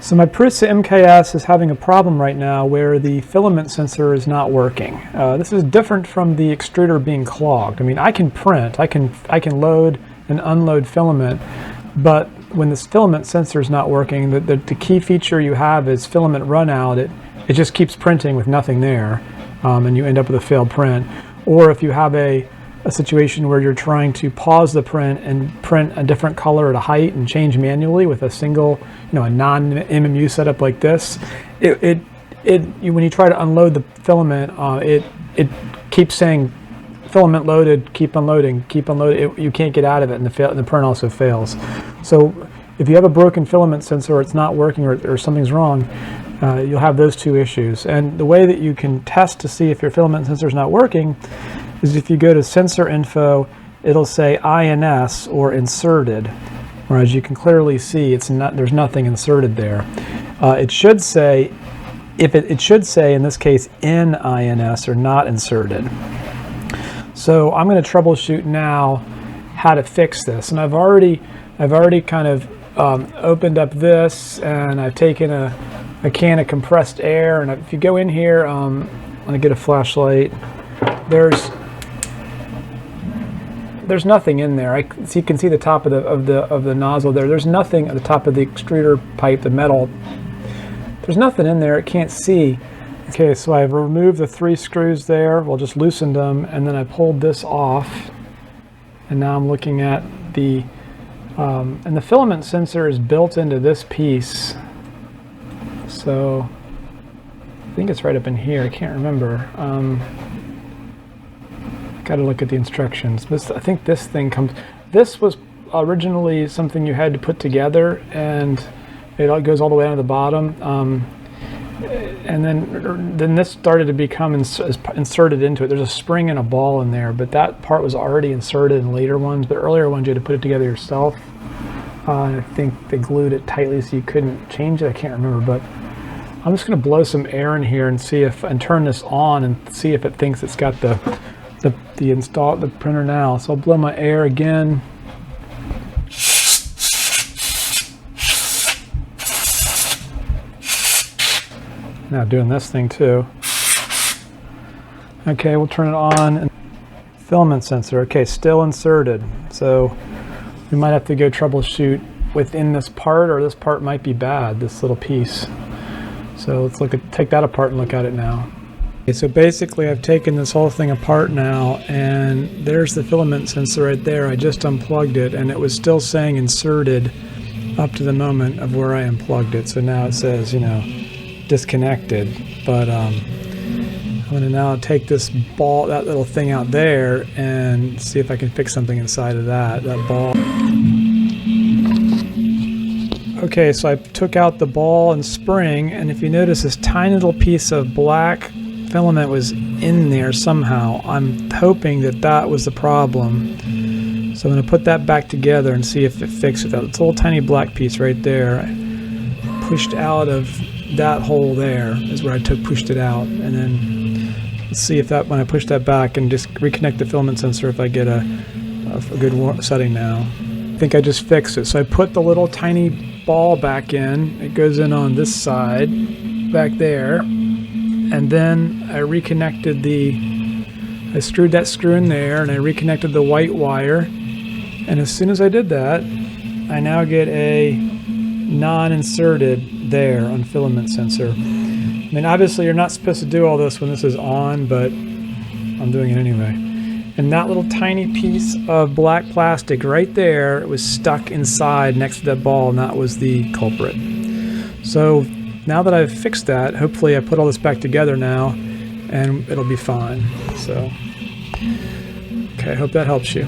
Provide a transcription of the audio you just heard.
So my Prusa MK4S is having a problem right now where the filament sensor is not working. This is different from the extruder being clogged. I mean, I can print, I can load and unload filament, but when this filament sensor is not working, the key feature you have is filament run out. It just keeps printing with nothing there, and you end up with a failed print. Or if you have a situation where you're trying to pause the print and print a different color at a height and change manually with a single, a non-MMU setup like this, when you try to unload the filament, it keeps saying filament loaded, keep unloading, keep unloading. You can't get out of it, and the print also fails. So if you have a broken filament sensor, or it's not working, or something's wrong, you'll have those two issues. And the way that you can test to see if your filament sensor is not working is if you go to sensor info, it'll say INS or inserted, whereas you can clearly see there's nothing inserted there. It should say, it should say in this case INS or not inserted. So I'm going to troubleshoot now how to fix this, and I've already kind of opened up this, and I've taken a can of compressed air, and if you go in here, I'm going to get a flashlight. There's nothing in there. So you can see the top of the nozzle there. There's nothing at the top of the extruder pipe, the metal. There's nothing in there. It can't see. Okay, so I've removed the 3 screws there. Well, just loosened them, and then I pulled this off. And now I'm looking at the and the filament sensor is built into this piece. So I think it's right up in here. I can't remember. Got to look at the instructions. I think this thing comes. This was originally something you had to put together, and it all goes all the way down to the bottom. And then this started to become inserted into it. There's a spring and a ball in there, but that part was already inserted in later ones. But earlier ones you had to put it together yourself. I think they glued it tightly so you couldn't change it. I can't remember, but I'm just going to blow some air in here and see and turn this on and see if it thinks it's got the printer now. So I'll blow my air again. Now doing this thing too. Okay, we'll turn it on. Filament sensor, okay, still inserted. So we might have to go troubleshoot within this part, or this part might be bad, this little piece. So let's take that apart and look at it now. Okay, so basically I've taken this whole thing apart now, and there's the filament sensor right there. I just unplugged it, and it was still saying inserted up to the moment of where I unplugged it. So now it says, disconnected. But I'm going to now take this ball, that little thing out there, and see if I can fix something inside of that ball. Okay, so I took out the ball and spring, and if you notice, this tiny little piece of black filament was in there somehow. I'm hoping that was the problem. So I'm going to put that back together and see if it fixes it. It's a little tiny black piece right there. I pushed out of that hole there is where I pushed it out, and then let's see if when I push that back and just reconnect the filament sensor, if I get a good setting now. I think I just fixed it. So I put the little tiny ball back in. It goes in on this side back there, and then I reconnected I screwed that screw in there, and I reconnected the white wire, and as soon as I did that, I now get a non-inserted there on filament sensor. I mean, obviously you're not supposed to do all this when this is on, but I'm doing it anyway. And that little tiny piece of black plastic right there, it was stuck inside next to that ball, and that was the culprit. So now that I've fixed that, hopefully I put all this back together now, and it'll be fine. So, okay, I hope that helps you.